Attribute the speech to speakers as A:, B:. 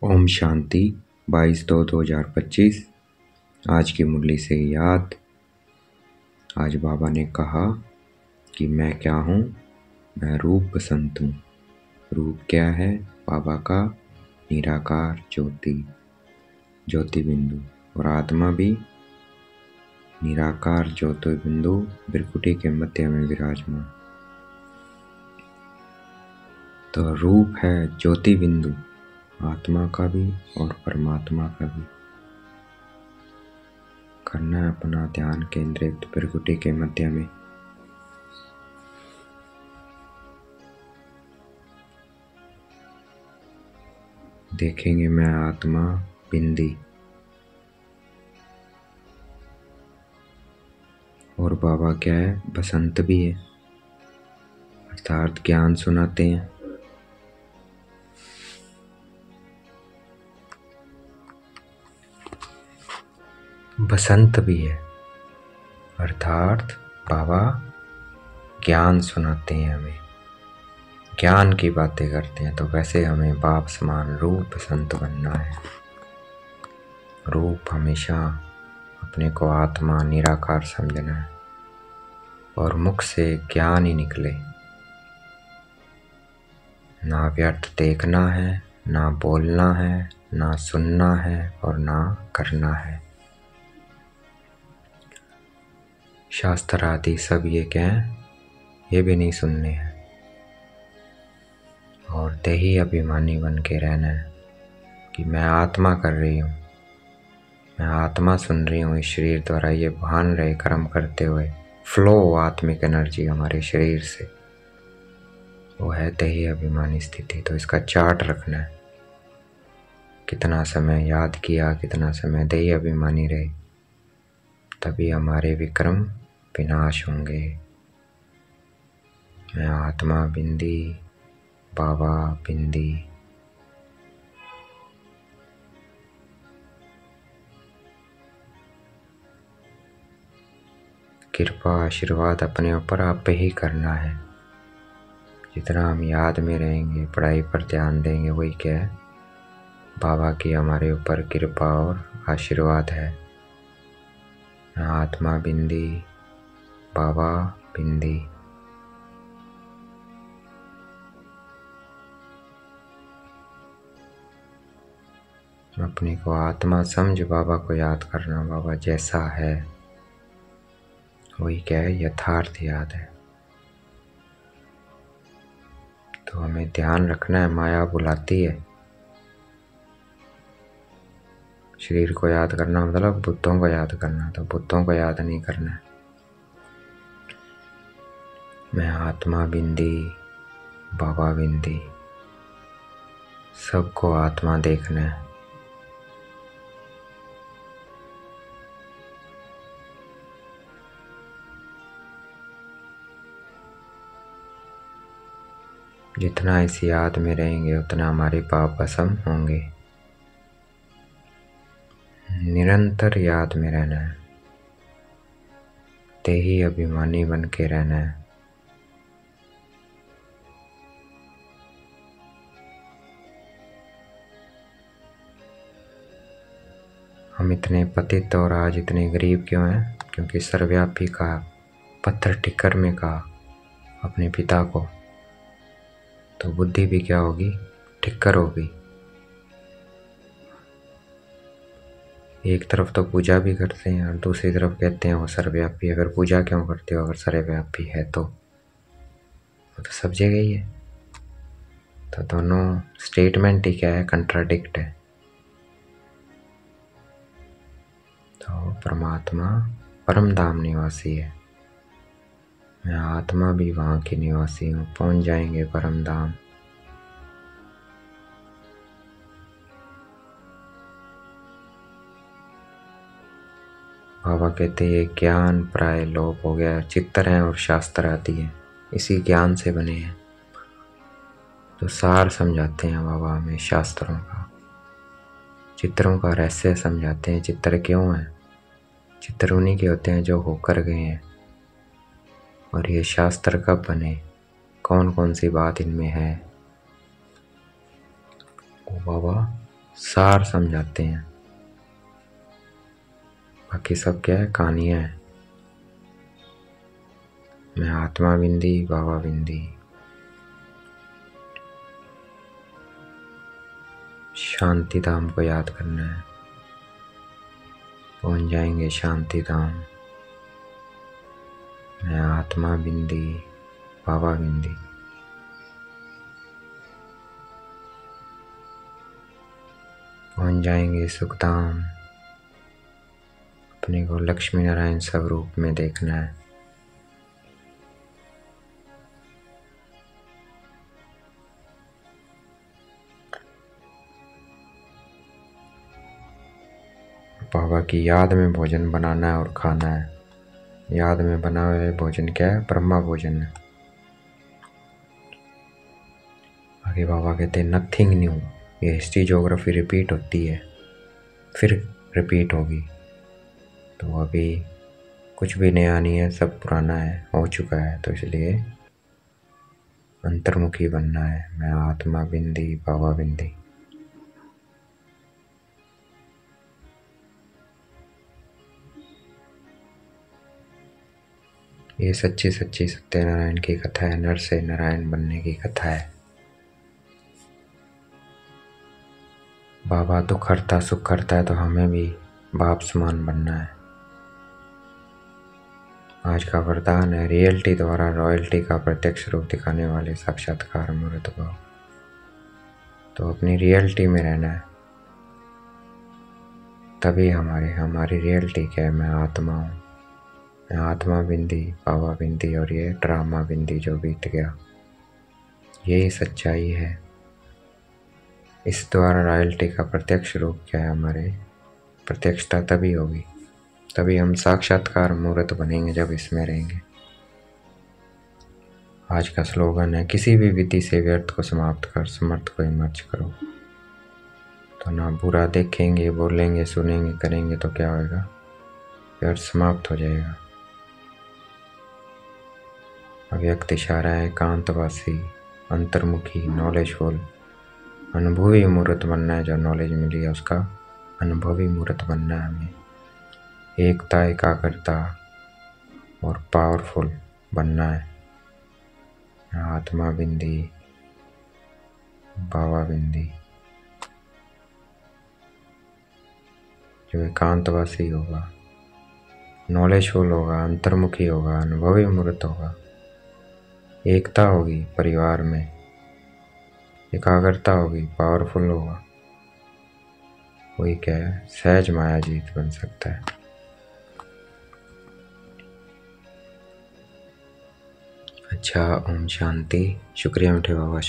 A: ओम शांति 22/2/2025। आज की मुरली से याद। आज बाबा ने कहा कि मैं क्या हूँ। मैं रूप बसंत हूँ। रूप क्या है? बाबा का निराकार ज्योति, ज्योति बिंदु। और आत्मा भी निराकार ज्योति बिंदु बिरकुटी के मध्य में विराजमान। तो रूप है ज्योति बिंदु, आत्मा का भी और परमात्मा का भी। करना है अपना ध्यान केंद्रित बिरकुटी के मध्य में। देखेंगे मैं आत्मा बिंदी और बाबा क्या है? बसंत भी है, अर्थात ज्ञान सुनाते हैं। बसंत भी है अर्थात बाबा ज्ञान सुनाते हैं हमें, ज्ञान की बातें करते हैं। तो वैसे हमें बाप समान रूप बसंत बनना है। रूप हमेशा अपने को आत्मा निराकार समझना है और मुख से ज्ञान ही निकले। ना व्यर्थ देखना है, ना बोलना है, ना सुनना है और ना करना है। शास्त्र आदि सब ये कहें, ये भी नहीं सुनने हैं। और देही अभिमानी बन के रहना है कि मैं आत्मा कर रही हूँ, मैं आत्मा सुन रही हूँ। इस शरीर द्वारा ये भान रहे कर्म करते हुए फ्लो आत्मिक एनर्जी हमारे शरीर से, वो है देही अभिमानी स्थिति। तो इसका चार्ट रखना है, कितना समय याद किया, कितना समय देही अभिमानी रहे, तभी हमारे विक्रम विनाश होंगे। मैं आत्मा बिंदी, बाबा बिंदी। कृपा आशीर्वाद अपने ऊपर आप पे ही करना है। जितना हम याद में रहेंगे, पढ़ाई पर ध्यान देंगे, वही क्या है? बाबा की हमारे ऊपर कृपा और आशीर्वाद है। मैं आत्मा बिंदी, बाबा बिंदी। अपने को आत्मा समझ बाबा को याद करना। बाबा जैसा है वही क्या है? यथार्थ याद है। तो हमें ध्यान रखना है, माया बुलाती है। शरीर को याद करना मतलब बुद्धों को याद करना, तो बुद्धों को याद नहीं करना है। मैं आत्मा बिंदी, बाबा बिंदी। सबको आत्मा देखना है। जितना इस याद में रहेंगे उतना हमारे पाप भस्म होंगे। निरंतर याद में रहना है, देही अभिमानी बन के रहना है। हम इतने पतित और आज इतने गरीब क्यों हैं? क्योंकि सर्वव्यापी का पत्थर टिक्कर में कहा अपने पिता को, तो बुद्धि भी क्या होगी? टिक्कर होगी। एक तरफ तो पूजा भी करते हैं और दूसरी तरफ कहते हैं वो सर्वव्यापी। अगर पूजा क्यों करते हो अगर सर्वव्यापी है तो? वो तो सब जगह ही है। तो दोनों स्टेटमेंट ही क्या है? कंट्राडिक्ट है। तो परमात्मा परम धाम निवासी है, मैं आत्मा भी वहाँ की निवासी हूँ। पहुँच जाएंगे परम धाम। बाबा कहते हैं ज्ञान प्राय लोप हो गया। चित्तर हैं और शास्त्र आदि है, इसी ज्ञान से बने हैं। तो सार समझाते हैं बाबा हमें शास्त्रों का, चित्रों का रहस्य समझाते हैं। चित्तर क्यों है? चित्तर उन्हीं के होते हैं जो होकर गए हैं। और ये शास्त्र कब बने, कौन कौन सी बात इनमें है, वो बाबा सार समझाते हैं। बाकी सब क्या है, कहानियाँ है। मैं आत्मा बिंदी बाबा बिंदी। शांति धाम को याद करना है, पहुंच जाएंगे शांति धाम। मैं आत्मा बिंदी बाबा बिंदी। पहुंच जाएंगे सुखधाम। अपने को लक्ष्मी नारायण स्वरूप में देखना है। बाबा की याद में भोजन बनाना है और खाना है। याद में बना हुआ भोजन क्या है, ब्रह्मा भोजन है। आगे बाबा कहते हैं नथिंग न्यू। ये हिस्ट्री ज्योग्राफी रिपीट होती है, फिर रिपीट होगी। तो अभी कुछ भी नया नहीं है, सब पुराना है, हो चुका है। तो इसलिए अंतर्मुखी बनना है। मैं आत्मा बिंदी बाबा बिंदी। ये सच्ची सच्ची सत्यनारायण की कथा है, नर से नारायण बनने की कथा है। बाबा दुख हरता सुख करता है, तो हमें भी बाप समान बनना है। आज का वरदान है, रियलिटी द्वारा रॉयल्टी का प्रत्यक्ष रूप दिखाने वाले साक्षात्कार मूर्त भाव। तो अपनी रियलिटी में रहना है, तभी हमारी रियलिटी क्या है, मैं आत्मा हूँ। मैं आत्मा बिंदी बाबा बिंदी, और ये ड्रामा बिंदी जो बीत गया, यही सच्चाई है। इस द्वारा रॉयल्टी का प्रत्यक्ष रूप क्या है, हमारे प्रत्यक्षता तभी होगी, तभी हम साक्षात्कार मूर्त बनेंगे, जब इसमें रहेंगे। आज का स्लोगन है, किसी भी विधि से व्यर्थ को समाप्त कर, समर्थ को इमर्ज करो। तो ना बुरा देखेंगे, बोलेंगे, सुनेंगे, करेंगे तो क्या होगा, व्यर्थ समाप्त हो जाएगा। अव्यक्त इशारा है, एकांतवासी, अंतर्मुखी, नॉलेजफुल, अनुभवी मूर्त बनना है। जो नॉलेज मिली है उसका अनुभवी मूर्त बनना है हमें। एकता, एकाग्रता और पावरफुल बनना है। आत्मा बिंदी बाबा बिंदी। जो एकांतवासी होगा, नॉलेजफुल होगा, अंतर्मुखी होगा, अनुभवी मूर्त होगा, एकता होगी परिवार में, एकाग्रता होगी, पावरफुल होगा, वही क्या है, सहज माया जीत बन सकता है। अच्छा, ओम शांति। शुक्रिया मीठे बाबा।